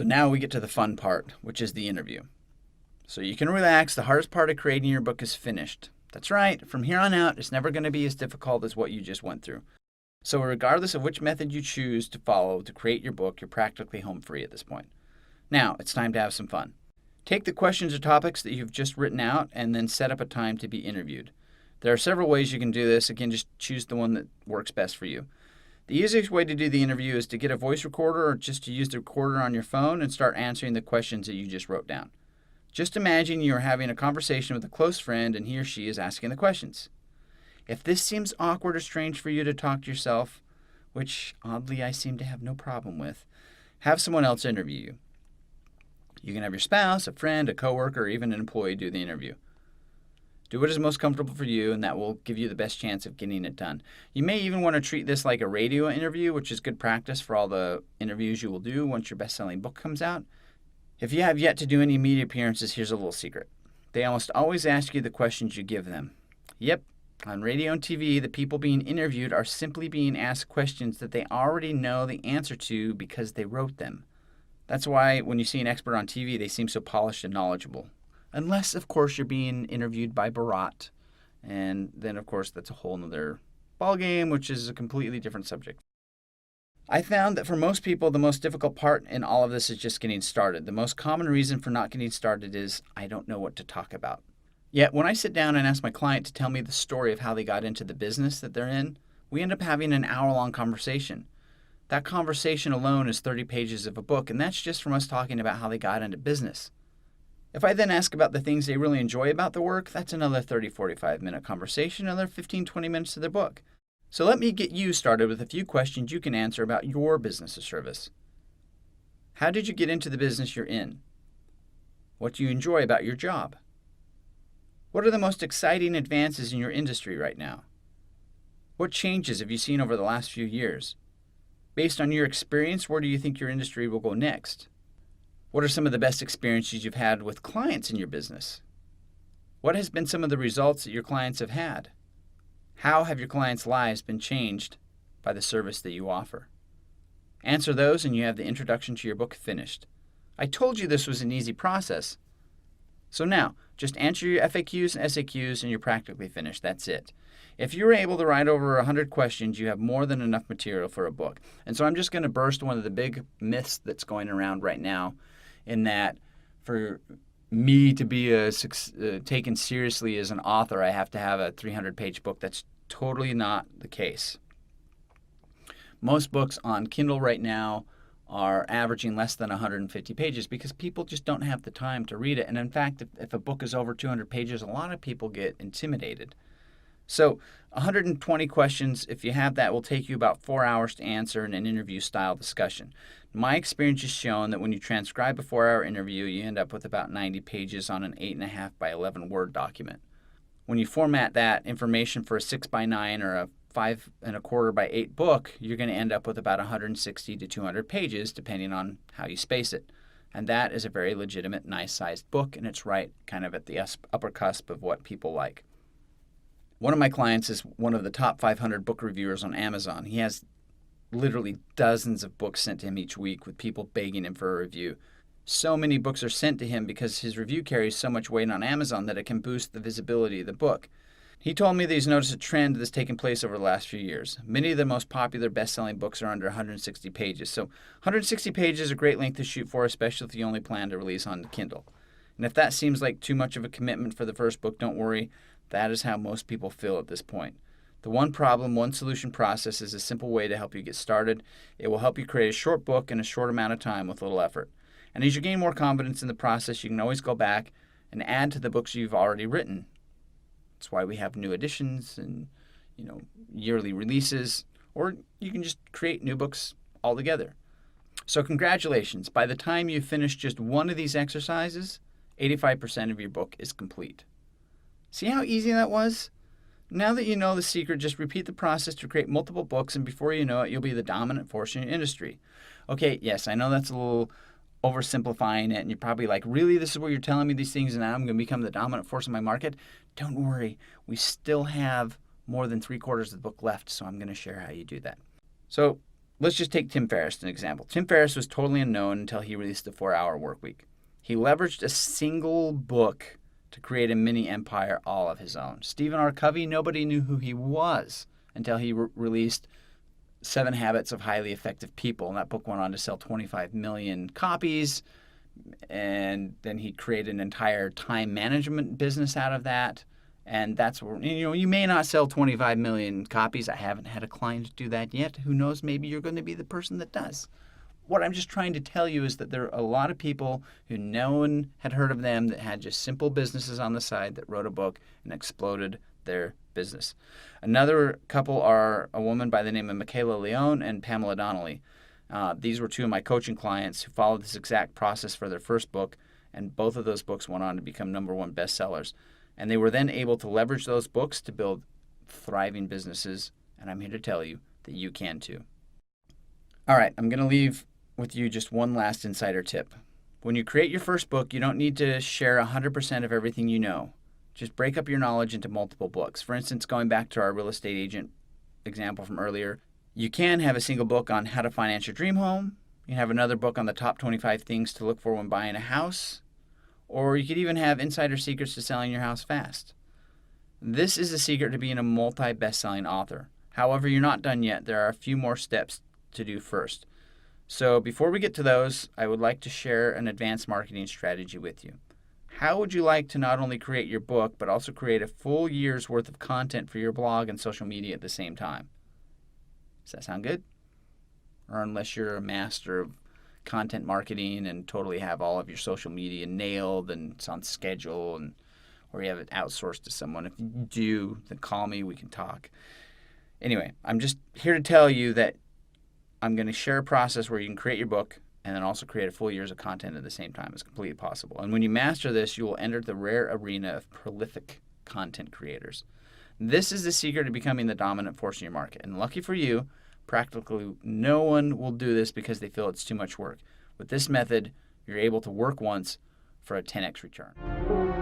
So now we get to the fun part, which is the interview. So you can relax. The hardest part of creating your book is finished. That's right. From here on out, it's never going to be as difficult as what you just went through. So regardless of which method you choose to follow to create your book, you're practically home free at this point. Now, it's time to have some fun. Take the questions or topics that you've just written out and then set up a time to be interviewed. There are several ways you can do this. Again, just choose the one that works best for you. The easiest way to do the interview is to get a voice recorder or just to use the recorder on your phone and start answering the questions that you just wrote down. Just imagine you are having a conversation with a close friend and he or she is asking the questions. If this seems awkward or strange for you to talk to yourself, which oddly I seem to have no problem with, have someone else interview you. You can have your spouse, a friend, a coworker, or even an employee do the interview. Do what is most comfortable for you, and that will give you the best chance of getting it done. You may even want to treat this like a radio interview, which is good practice for all the interviews you will do once your best-selling book comes out. If you have yet to do any media appearances, here's a little secret. They almost always ask you the questions you give them. Yep, on radio and TV, the people being interviewed are simply being asked questions that they already know the answer to because they wrote them. That's why when you see an expert on TV, they seem so polished and knowledgeable. Unless, of course, you're being interviewed by Bharat. And then, of course, that's a whole other ballgame, which is a completely different subject. I found that for most people, the most difficult part in all of this is just getting started. The most common reason for not getting started is, I don't know what to talk about. Yet, when I sit down and ask my client to tell me the story of how they got into the business that they're in, we end up having an hour-long conversation. That conversation alone is 30 pages of a book, and that's just from us talking about how they got into business. If I then ask about the things they really enjoy about the work, that's another 30-45-minute conversation, another 15-20 minutes to their book. So let me get you started with a few questions you can answer about your business or service. How did you get into the business you're in? What do you enjoy about your job? What are the most exciting advances in your industry right now? What changes have you seen over the last few years? Based on your experience, where do you think your industry will go next? What are some of the best experiences you've had with clients in your business? What has been some of the results that your clients have had? How have your clients' lives been changed by the service that you offer? Answer those and you have the introduction to your book finished. I told you this was an easy process. So now, just answer your FAQs and SAQs and you're practically finished. That's it. If you're able to write over 100 questions, you have more than enough material for a book. And so I'm just going to burst one of the big myths that's going around right now, in that for me to be taken seriously as an author, I have to have a 300-page book. That's totally not the case. Most books on Kindle right now are averaging less than 150 pages because people just don't have the time to read it. And in fact, if a book is over 200 pages, a lot of people get intimidated. So 120 questions, if you have that, will take you about 4 hours to answer in an interview-style discussion. My experience has shown that when you transcribe a 4-hour interview, you end up with about 90 pages on an 8.5 by 11 Word document. When you format that information for a 6 by 9 or a 5.25 by 8 book, you're going to end up with about 160 to 200 pages, depending on how you space it. And that is a very legitimate, nice-sized book, and it's right kind of at the upper cusp of what people like. One of my clients is one of the top 500 book reviewers on Amazon. He has literally dozens of books sent to him each week with people begging him for a review. So many books are sent to him because his review carries so much weight on Amazon that it can boost the visibility of the book. He told me that he's noticed a trend that's taken place over the last few years. Many of the most popular best-selling books are under 160 pages. So 160 pages is a great length to shoot for, especially if you only plan to release on Kindle. And if that seems like too much of a commitment for the first book, don't worry. That is how most people feel at this point. The one problem, one solution process is a simple way to help you get started. It will help you create a short book in a short amount of time with little effort. And as you gain more confidence in the process, you can always go back and add to the books you've already written. That's why we have new editions and, yearly releases, or you can just create new books altogether. So congratulations. By the time you finish just one of these exercises, 85% of your book is complete. See how easy that was? Now that you know the secret, just repeat the process to create multiple books, and before you know it, you'll be the dominant force in your industry. Okay, yes, I know that's a little oversimplifying it, and you're probably like, really, this is what you're telling me these things, and now I'm going to become the dominant force in my market? Don't worry. We still have more than 3/4 of the book left, so I'm going to share how you do that. So let's just take Tim Ferriss as an example. Tim Ferriss was totally unknown until he released the 4-Hour Workweek. He leveraged a single book to create a mini empire all of his own. Stephen R. Covey, nobody knew who he was until he released 7 Habits of Highly Effective People. And that book went on to sell 25 million copies. And then he created an entire time management business out of that. And that's where, you may not sell 25 million copies. I haven't had a client do that yet. Who knows? Maybe you're going to be the person that does. What I'm just trying to tell you is that there are a lot of people who no one had heard of them that had just simple businesses on the side that wrote a book and exploded their business. Another couple are a woman by the name of Michaela Leone and Pamela Donnelly. These were 2 of my coaching clients who followed this exact process for their first book, and both of those books went on to become #1 bestsellers. And they were then able to leverage those books to build thriving businesses, and I'm here to tell you that you can too. All right, I'm going to leave with you just one last insider tip. When you create your first book, you don't need to share 100% of everything you know. Just break up your knowledge into multiple books. For instance, going back to our real estate agent example from earlier, you can have a single book on how to finance your dream home. You can have another book on the top 25 things to look for when buying a house. Or you could even have insider secrets to selling your house fast. This is the secret to being a multi-best-selling author. However, you're not done yet. There are a few more steps to do first. So before we get to those, I would like to share an advanced marketing strategy with you. How would you like to not only create your book, but also create a full year's worth of content for your blog and social media at the same time? Does that sound good? Or unless you're a master of content marketing and totally have all of your social media nailed and it's on schedule, or you have it outsourced to someone. If you do, then call me, we can talk. Anyway, I'm just here to tell you that I'm going to share a process where you can create your book and then also create a full year's of content at the same time. It's completely possible. And when you master this, you will enter the rare arena of prolific content creators. This is the secret to becoming the dominant force in your market. And lucky for you, practically no one will do this because they feel it's too much work. With this method, you're able to work once for a 10x return.